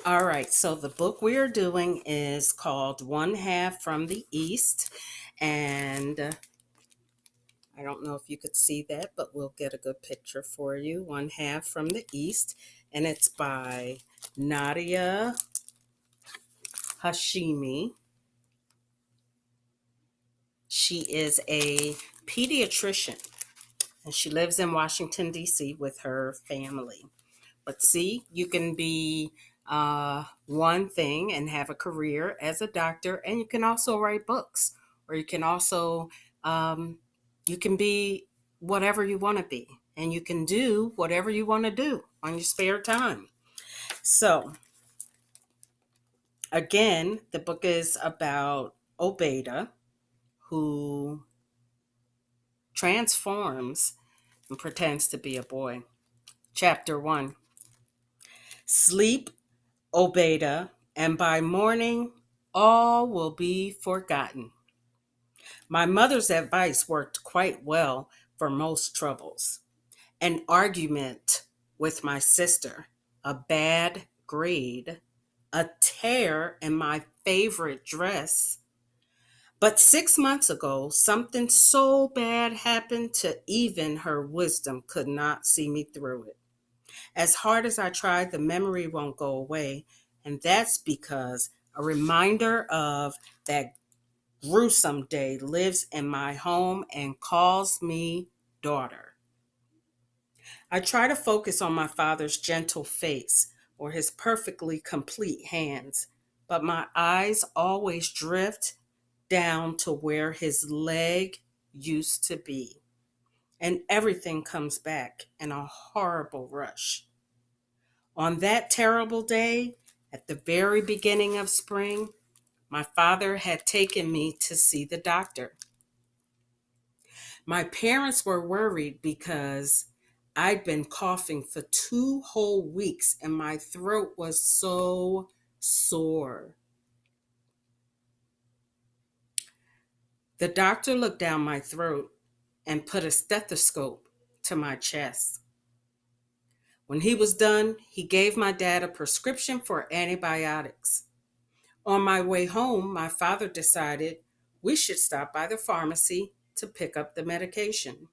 All right, so the book we are doing is called One Half from the East. And I don't know if you could see that, but we'll get a good picture for you. One Half from the East. And it's by Nadia Hashimi. She is a pediatrician and she lives in Washington, D.C. with her family. But see, you can be one thing and have a career as a doctor, and you can also write books, or you can also you can be whatever you want to be, and you can do whatever you want to do on your spare time. So again, the book is about Obeda, who transforms and pretends to be a boy. Chapter 1. Sleep, O Beta, and by morning all will be forgotten. My mother's advice worked quite well for most troubles. An argument with my sister, a bad grade, a tear in my favorite dress. But 6 months ago, something so bad happened to even her wisdom could not see me through it. As hard as I try, the memory won't go away. And that's because a reminder of that gruesome day lives in my home and calls me daughter. I try to focus on my father's gentle face or his perfectly complete hands, but my eyes always drift down to where his leg used to be. And everything comes back in a horrible rush. On that terrible day, at the very beginning of spring, my father had taken me to see the doctor. My parents were worried because I'd been coughing for 2 whole weeks and my throat was so sore. The doctor looked down my throat and put a stethoscope to my chest. When he was done, he gave my dad a prescription for antibiotics. On my way home, my father decided we should stop by the pharmacy to pick up the medication.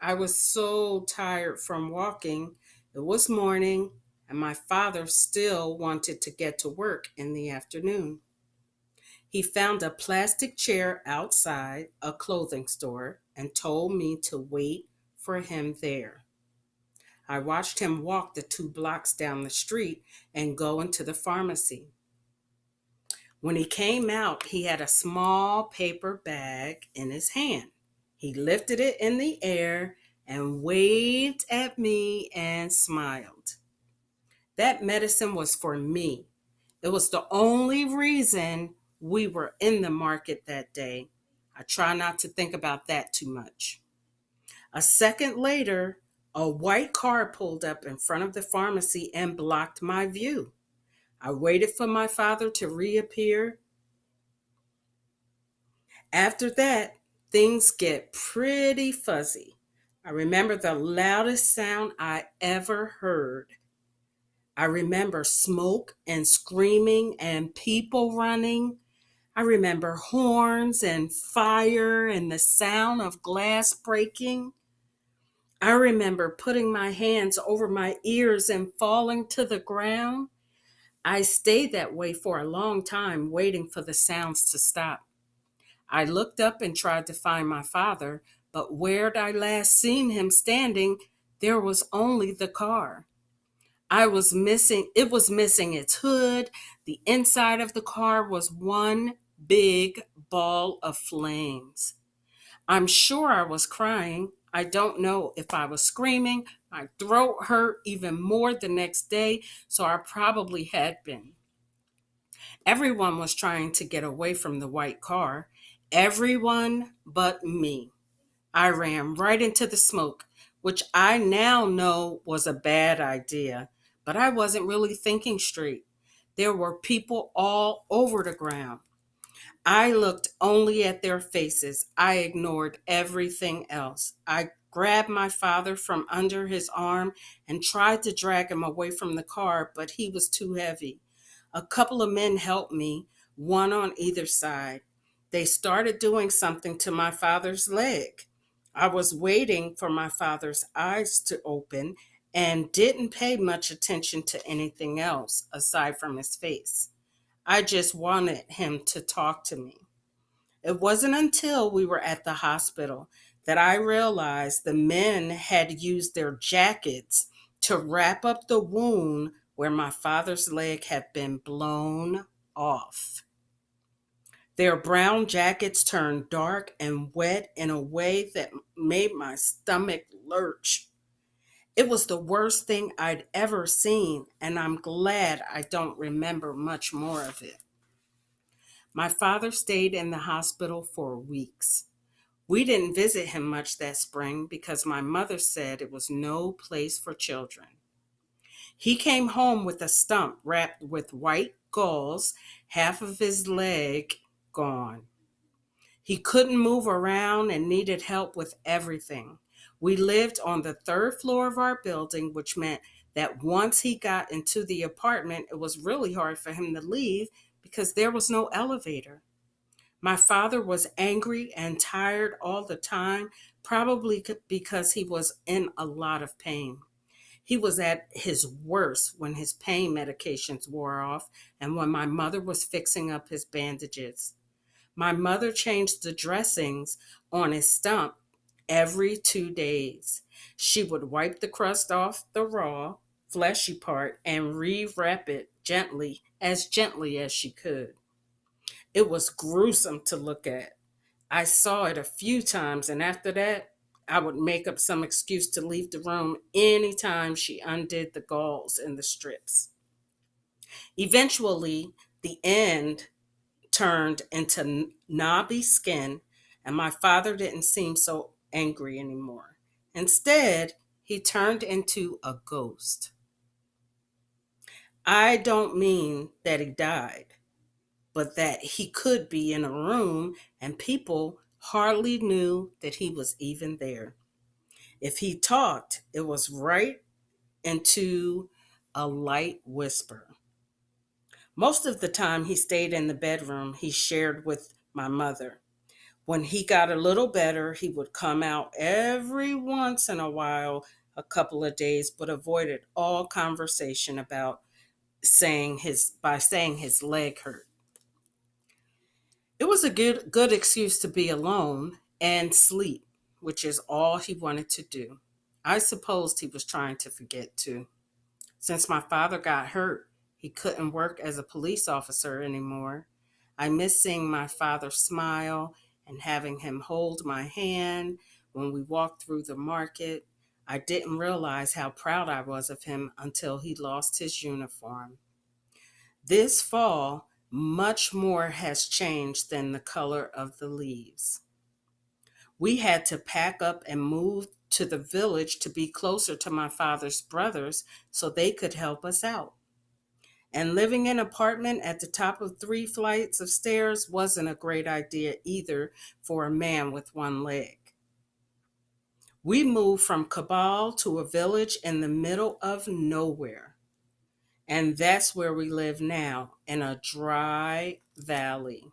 I was so tired from walking. It was morning, and my father still wanted to get to work in the afternoon. He found a plastic chair outside a clothing store and told me to wait for him there. I watched him walk the 2 blocks down the street and go into the pharmacy. When he came out, he had a small paper bag in his hand. He lifted it in the air and waved at me and smiled. That medicine was for me. It was the only reason we were in the market that day. I try not to think about that too much. A second later, a white car pulled up in front of the pharmacy and blocked my view. I waited for my father to reappear. After that, things get pretty fuzzy. I remember the loudest sound I ever heard. I remember smoke and screaming and people running. I remember horns and fire and the sound of glass breaking. I remember putting my hands over my ears and falling to the ground. I stayed that way for a long time, waiting for the sounds to stop. I looked up and tried to find my father, but where'd I last seen him standing, there was only the car. It was missing its hood. The inside of the car was one big ball of flames. I'm sure I was crying. I don't know if I was screaming. My throat hurt even more the next day, so I probably had been. Everyone was trying to get away from the white car. Everyone but me. I ran right into the smoke, which I now know was a bad idea, but I wasn't really thinking straight. There were people all over the ground. I looked only at their faces. I ignored everything else. I grabbed my father from under his arm and tried to drag him away from the car, but he was too heavy. A couple of men helped me, one on either side. They started doing something to my father's leg. I was waiting for my father's eyes to open and didn't pay much attention to anything else aside from his face. I just wanted him to talk to me. It wasn't until we were at the hospital that I realized the men had used their jackets to wrap up the wound where my father's leg had been blown off. Their brown jackets turned dark and wet in a way that made my stomach lurch. It was the worst thing I'd ever seen, and I'm glad I don't remember much more of it. My father stayed in the hospital for weeks. We didn't visit him much that spring because my mother said it was no place for children. He came home with a stump wrapped with white gauze, half of his leg gone. He couldn't move around and needed help with everything. We lived on the third floor of our building, which meant that once he got into the apartment, it was really hard for him to leave because there was no elevator. My father was angry and tired all the time, probably because he was in a lot of pain. He was at his worst when his pain medications wore off and when my mother was fixing up his bandages. My mother changed the dressings on his stump every 2 days. She would wipe the crust off the raw, fleshy part and rewrap it gently as she could. It was gruesome to look at. I saw it a few times, and after that, I would make up some excuse to leave the room anytime she undid the gauze and the strips. Eventually, the end turned into knobby skin, and my father didn't seem so angry anymore. Instead, he turned into a ghost. I don't mean that he died, but that he could be in a room and people hardly knew that he was even there. If he talked, it was right into a light whisper. Most of the time, he stayed in the bedroom he shared with my mother. When he got a little better, he would come out every once in a while, a couple of days, but avoided all conversation about saying his leg hurt. It was a good excuse to be alone and sleep, which is all he wanted to do. I supposed he was trying to forget too. Since my father got hurt, he couldn't work as a police officer anymore. I miss seeing my father smile and having him hold my hand when we walked through the market. I didn't realize how proud I was of him until he lost his uniform. This fall, much more has changed than the color of the leaves. We had to pack up and move to the village to be closer to my father's brothers so they could help us out. And living in an apartment at the top of 3 flights of stairs wasn't a great idea either for a man with one leg. We moved from Kabul to a village in the middle of nowhere. And that's where we live now, in a dry valley.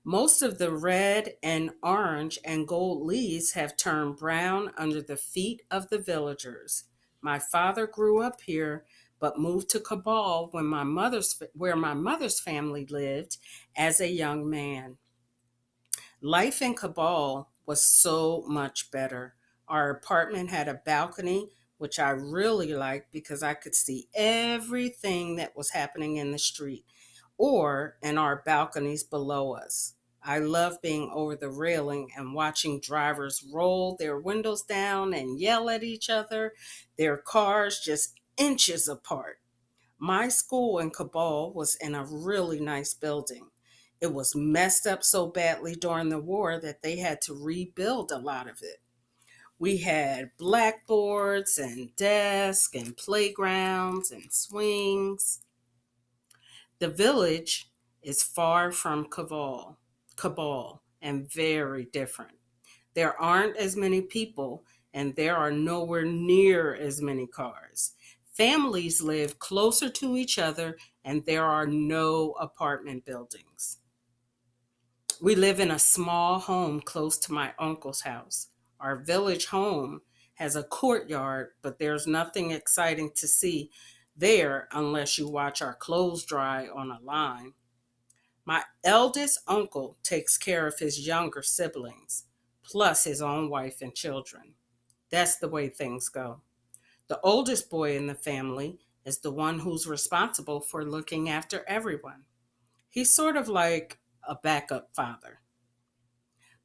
Most of the red and orange and gold leaves have turned brown under the feet of the villagers. My father grew up here, but moved to Kabul where my mother's family lived as a young man. Life in Kabul was so much better. Our apartment had a balcony, which I really liked because I could see everything that was happening in the street or in our balconies below us. I love being over the railing and watching drivers roll their windows down and yell at each other, their cars just inches apart. My school in Kabul was in a really nice building. It was messed up so badly during the war that they had to rebuild a lot of it. We had blackboards and desks and playgrounds and swings. The village is far from Kabul and very different. There aren't as many people and there are nowhere near as many cars. Families live closer to each other, and there are no apartment buildings. We live in a small home close to my uncle's house. Our village home has a courtyard, but there's nothing exciting to see there unless you watch our clothes dry on a line. My eldest uncle takes care of his younger siblings, plus his own wife and children. That's the way things go. The oldest boy in the family is the one who's responsible for looking after everyone. He's sort of like a backup father.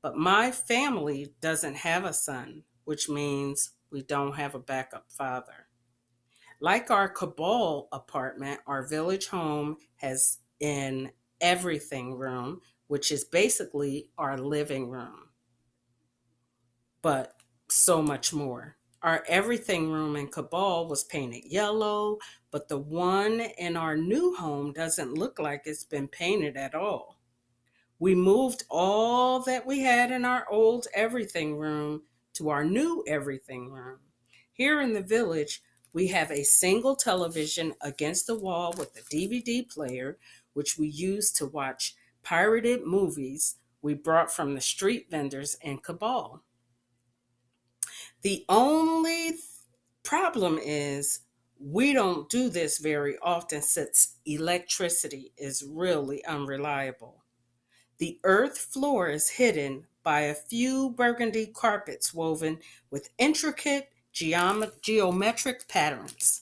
But my family doesn't have a son, which means we don't have a backup father. Like our Kabul apartment, our village home has an everything room, which is basically our living room, but so much more. Our everything room in Kabul was painted yellow, but the one in our new home doesn't look like it's been painted at all. We moved all that we had in our old everything room to our new everything room. Here in the village, we have a single television against the wall with a DVD player, which we use to watch pirated movies we brought from the street vendors in Kabul. The only problem is we don't do this very often since electricity is really unreliable. The earth floor is hidden by a few burgundy carpets woven with intricate geometric patterns.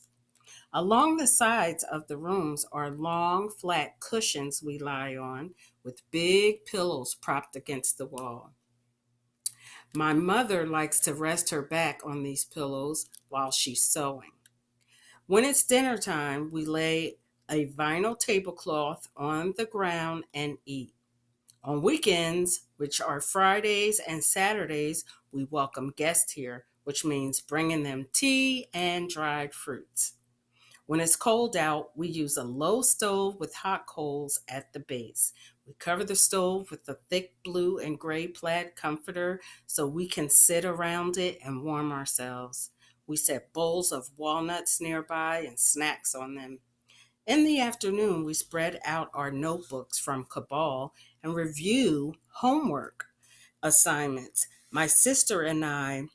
Along the sides of the rooms are long, flat cushions we lie on with big pillows propped against the wall. My mother likes to rest her back on these pillows while she's sewing. When it's dinner time, we lay a vinyl tablecloth on the ground and eat. On weekends, which are Fridays and Saturdays, we welcome guests here, which means bringing them tea and dried fruits. When it's cold out, we use a low stove with hot coals at the base. We cover the stove with a thick blue and gray plaid comforter so we can sit around it and warm ourselves. We set bowls of walnuts nearby and snacks on them. In the afternoon, we spread out our notebooks from Kabul and review homework assignments. My sister and I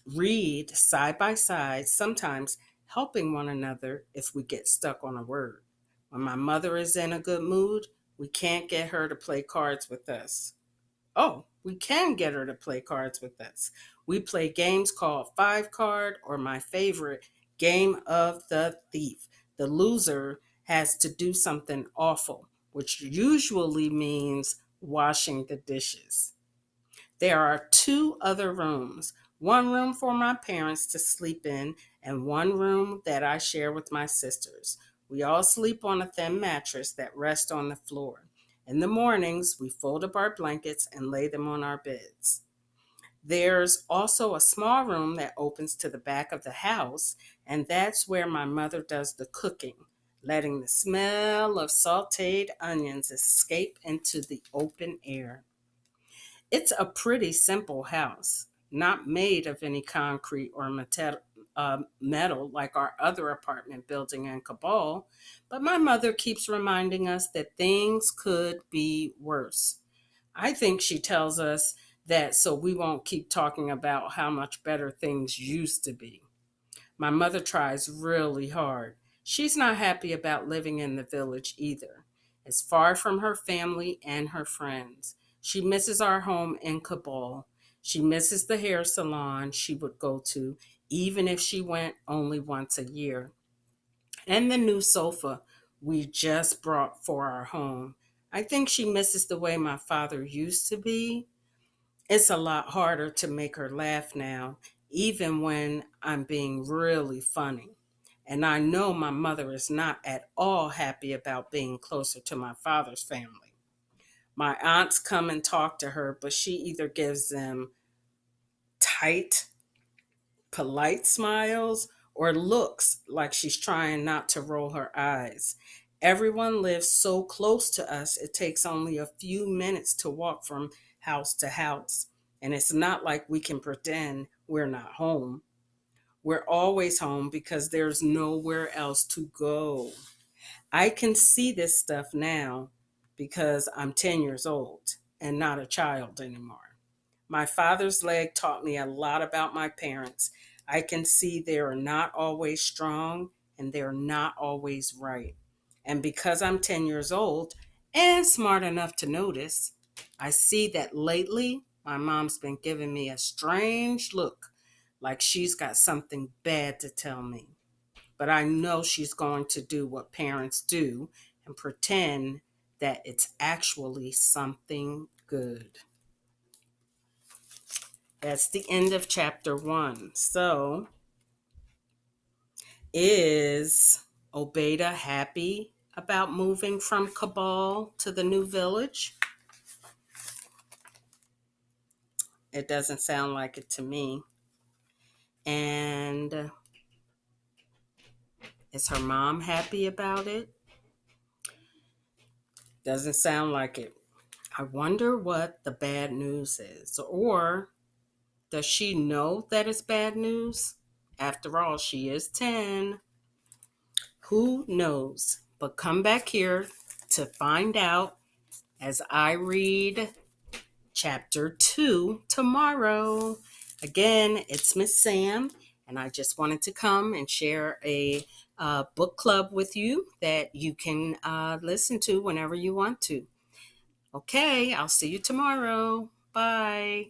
read side by side, sometimes helping one another if we get stuck on a word. When my mother is in a good mood, we can't get her to play cards with us. Oh, we can get her to play cards with us. We play games called Five Card, or my favorite, Game of the Thief. The loser has to do something awful, which usually means washing the dishes. There are two other rooms, one room for my parents to sleep in, and one room that I share with my sisters. We all sleep on a thin mattress that rests on the floor. In the mornings, we fold up our blankets and lay them on our beds. There's also a small room that opens to the back of the house, and that's where my mother does the cooking, letting the smell of sauteed onions escape into the open air. It's a pretty simple house, not made of any concrete or metal like our other apartment building in Kabul, but my mother keeps reminding us that things could be worse. I think she tells us that so we won't keep talking about how much better things used to be. My mother tries really hard. She's not happy about living in the village either. It's far from her family and her friends. She misses our home in Kabul. She misses the hair salon she would go to, even if she went only once a year. And the new sofa we just brought for our home. I think she misses the way my father used to be. It's a lot harder to make her laugh now, even when I'm being really funny. And I know my mother is not at all happy about being closer to my father's family. My aunts come and talk to her, but she either gives them tight, polite smiles or looks like she's trying not to roll her eyes. Everyone lives so close to us, it takes only a few minutes to walk from house to house. And it's not like we can pretend we're not home. We're always home because there's nowhere else to go. I can see this stuff now because I'm 10 years old and not a child anymore. My father's leg taught me a lot about my parents. I can see they are not always strong and they're not always right. And because I'm 10 years old and smart enough to notice, I see that lately my mom's been giving me a strange look, like she's got something bad to tell me. But I know she's going to do what parents do and pretend that it's actually something good. That's the end of chapter 1. So, is Obeda happy about moving from Kabul to the new village? It doesn't sound like it to me. And is her mom happy about it? Doesn't sound like it. I wonder what the bad news is. Or does she know that it's bad news? After all, she is 10. Who knows? But come back here to find out as I read chapter 2 tomorrow. Again, it's Miss Sam, and I just wanted to come and share a book club with you that you can listen to whenever you want to. Okay, I'll see you tomorrow. Bye.